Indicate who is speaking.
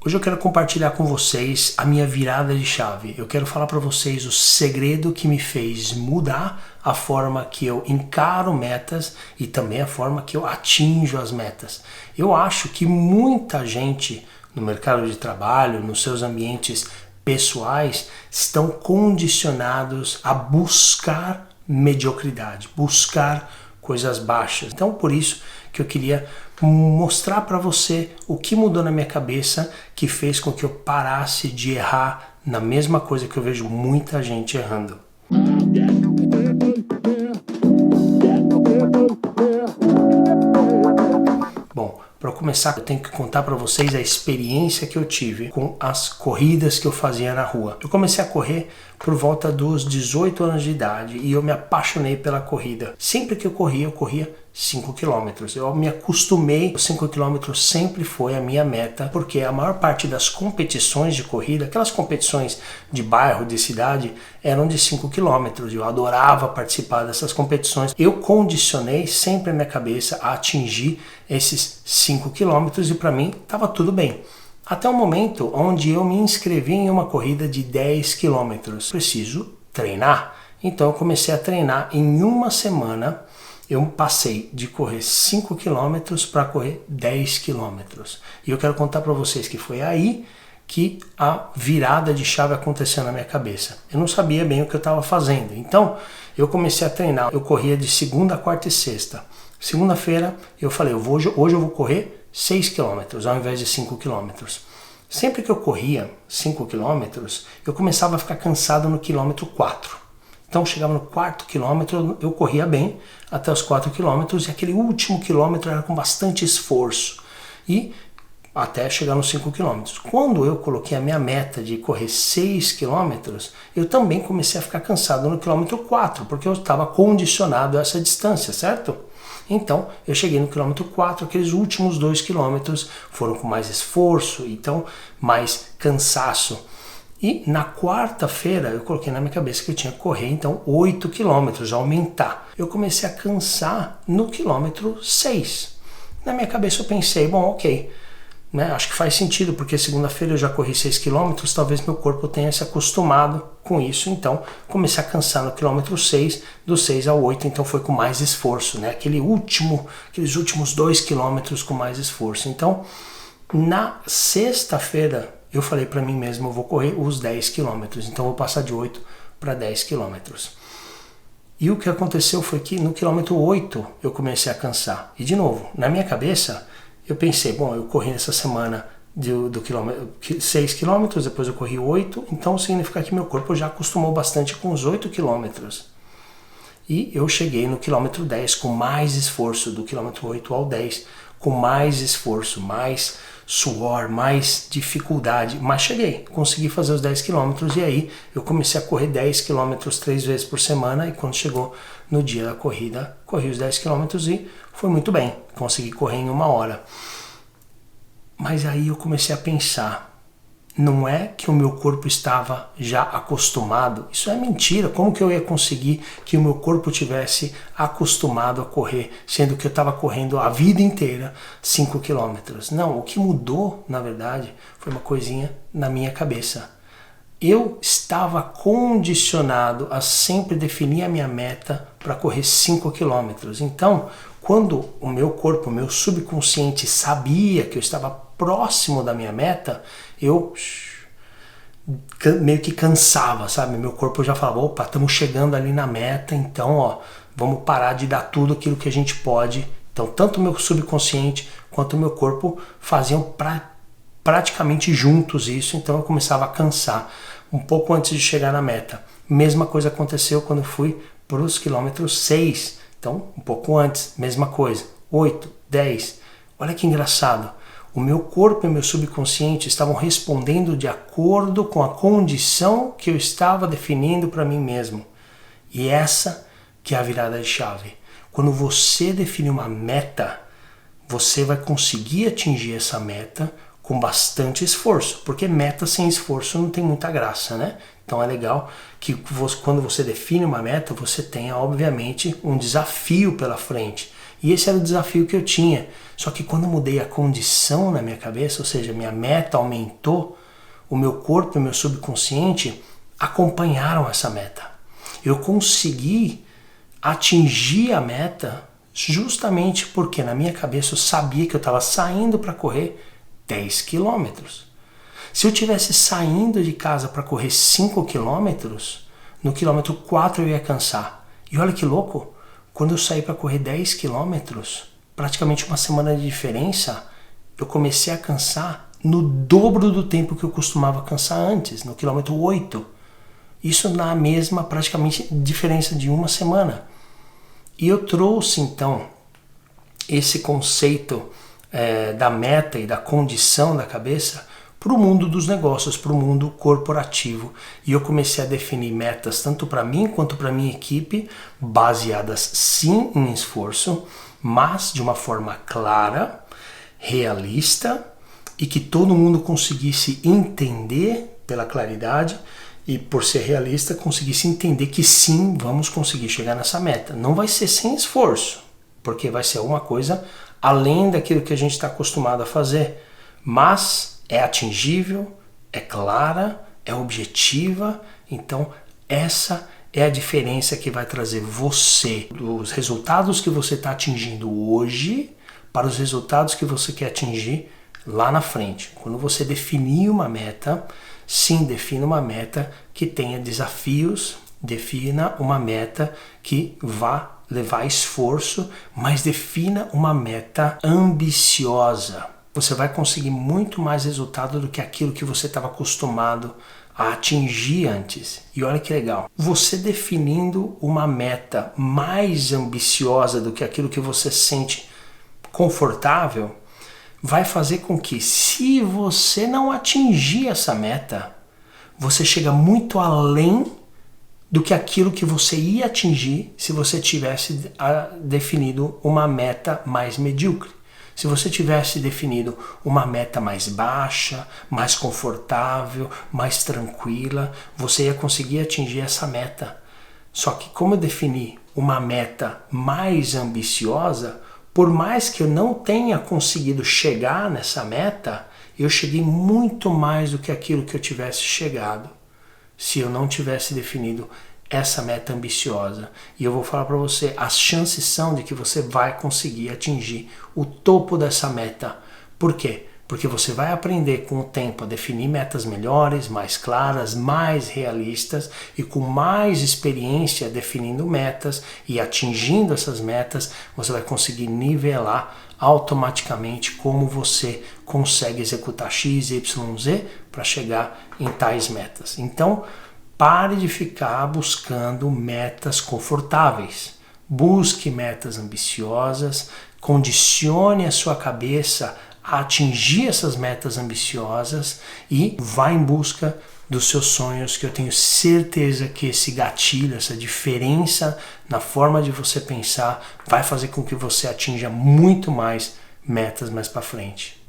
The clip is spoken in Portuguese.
Speaker 1: Hoje eu quero compartilhar com vocês a minha virada de chave. Eu quero falar para vocês o segredo que me fez mudar a forma que eu encaro metas e também a forma que eu atinjo as metas. Eu acho que muita gente no mercado de trabalho, nos seus ambientes pessoais, estão condicionados a buscar mediocridade, buscar coisas baixas. Então, por isso que eu queria mostrar para você o que mudou na minha cabeça que fez com que eu parasse de errar na mesma coisa que eu vejo muita gente errando. Bom, para começar, eu tenho que contar para vocês a experiência que eu tive com as corridas que eu fazia na rua. Eu comecei a correr por volta dos 18 anos de idade e eu me apaixonei pela corrida. Sempre que eu corria 5 km. Eu me acostumei, 5 km sempre foi a minha meta, porque a maior parte das competições de corrida, aquelas competições de bairro, de cidade, eram de 5 km. Eu adorava participar dessas competições. Eu condicionei sempre a minha cabeça a atingir esses 5 km e para mim estava tudo bem. Até o momento onde eu me inscrevi em uma corrida de 10 km. Preciso treinar. Então eu comecei a treinar. Em uma semana eu passei de correr 5 km para correr 10 km. E eu quero contar para vocês que foi aí que a virada de chave aconteceu na minha cabeça. Eu não sabia bem o que eu estava fazendo. Então eu comecei a treinar. Eu corria de segunda, quarta e sexta. Segunda-feira eu falei, hoje eu vou correr 6 km ao invés de 5 km. Sempre que eu corria 5 km, eu começava a ficar cansado no quilômetro 4. Então chegava no quarto quilômetro, eu corria bem até os 4 quilômetros e aquele último quilômetro era com bastante esforço. E até chegar nos 5 km. Quando eu coloquei a minha meta de correr 6 km, eu também comecei a ficar cansado no quilômetro 4, porque eu estava condicionado a essa distância, certo? Então, eu cheguei no quilômetro 4, aqueles últimos 2 quilômetros foram com mais esforço, então mais cansaço. E na quarta-feira eu coloquei na minha cabeça que eu tinha que correr então 8 quilômetros, aumentar. Eu comecei a cansar no quilômetro 6. Na minha cabeça eu pensei, bom, ok, né, acho que faz sentido, porque segunda-feira eu já corri 6 quilômetros, talvez meu corpo tenha se acostumado com isso, então comecei a cansar no quilômetro 6, do 6 ao 8, então foi com mais esforço, né, aqueles últimos 2 quilômetros com mais esforço. Então, na sexta-feira, eu falei para mim mesmo, eu vou correr os 10 quilômetros, então eu vou passar de 8 para 10 quilômetros. E o que aconteceu foi que no quilômetro 8 eu comecei a cansar. E de novo, na minha cabeça, eu pensei, bom, eu corri nessa semana do quilômetro 6 quilômetros, depois eu corri 8, então significa que meu corpo já acostumou bastante com os 8 quilômetros. E eu cheguei no quilômetro 10 com mais esforço, do quilômetro 8 ao 10, com mais esforço, mais suor, mais dificuldade, mas cheguei, consegui fazer os 10 quilômetros e aí eu comecei a correr 10 quilômetros 3 vezes por semana e quando chegou no dia da corrida, corri os 10 quilômetros e foi muito bem, consegui correr em 1 hora. Mas aí eu comecei a pensar, não é que o meu corpo estava já acostumado? Isso é mentira. Como que eu ia conseguir que o meu corpo tivesse acostumado a correr, sendo que eu estava correndo a vida inteira 5 quilômetros? Não, o que mudou, na verdade, foi uma coisinha na minha cabeça. Eu estava condicionado a sempre definir a minha meta para correr 5 quilômetros. Então, quando o meu corpo, o meu subconsciente sabia que eu estava próximo da minha meta, eu meio que cansava, sabe? Meu corpo já falava, opa, estamos chegando ali na meta, então, ó, vamos parar de dar tudo aquilo que a gente pode. Então, tanto o meu subconsciente quanto o meu corpo faziam praticamente juntos isso, então eu começava a cansar um pouco antes de chegar na meta. Mesma coisa aconteceu quando eu fui para os quilômetros 6, então um pouco antes, mesma coisa, 8, 10, olha que engraçado. O meu corpo e meu subconsciente estavam respondendo de acordo com a condição que eu estava definindo para mim mesmo. E essa que é a virada de chave. Quando você define uma meta, você vai conseguir atingir essa meta com bastante esforço, porque meta sem esforço não tem muita graça, né? Então é legal que quando você define uma meta, você tenha, obviamente, um desafio pela frente. E esse era o desafio que eu tinha. Só que quando eu mudei a condição na minha cabeça, ou seja, minha meta aumentou, o meu corpo e o meu subconsciente acompanharam essa meta. Eu consegui atingir a meta justamente porque na minha cabeça eu sabia que eu estava saindo para correr 10 quilômetros. Se eu tivesse saindo de casa para correr 5 quilômetros, no quilômetro 4 eu ia cansar. E olha que louco, quando eu saí para correr 10 quilômetros, praticamente uma semana de diferença, eu comecei a cansar no dobro do tempo que eu costumava cansar antes, no quilômetro 8. Isso na mesma, praticamente, diferença de uma semana. E eu trouxe, então, esse conceito da meta e da condição da cabeça para o mundo dos negócios, para o mundo corporativo. E eu comecei a definir metas tanto para mim quanto para minha equipe, baseadas sim em esforço, mas de uma forma clara, realista e que todo mundo conseguisse entender pela claridade e por ser realista conseguisse entender que sim, vamos conseguir chegar nessa meta. Não vai ser sem esforço, porque vai ser uma coisa além daquilo que a gente está acostumado a fazer, mas é atingível, é clara, é objetiva. Então essa é a diferença que vai trazer você dos resultados que você está atingindo hoje para os resultados que você quer atingir lá na frente. Quando você definir uma meta, sim, defina uma meta que tenha desafios, defina uma meta que vá levar esforço, mas defina uma meta ambiciosa. Você vai conseguir muito mais resultado do que aquilo que você estava acostumado a atingir antes. E olha que legal, você definindo uma meta mais ambiciosa do que aquilo que você sente confortável, vai fazer com que, se você não atingir essa meta, você chega muito além do que aquilo que você ia atingir se você tivesse definido uma meta mais medíocre. Se você tivesse definido uma meta mais baixa, mais confortável, mais tranquila, você ia conseguir atingir essa meta. Só que como eu defini uma meta mais ambiciosa, por mais que eu não tenha conseguido chegar nessa meta, eu cheguei muito mais do que aquilo que eu tivesse chegado se eu não tivesse definido essa meta ambiciosa. E eu vou falar para você, as chances são de que você vai conseguir atingir o topo dessa meta. Por quê? Porque você vai aprender com o tempo a definir metas melhores, mais claras, mais realistas, e com mais experiência definindo metas e atingindo essas metas, você vai conseguir nivelar automaticamente como você consegue executar X, Y, Z para chegar em tais metas. Então, pare de ficar buscando metas confortáveis. Busque metas ambiciosas, condicione a sua cabeça a atingir essas metas ambiciosas e vá em busca dos seus sonhos, que eu tenho certeza que esse gatilho, essa diferença na forma de você pensar vai fazer com que você atinja muito mais metas mais para frente.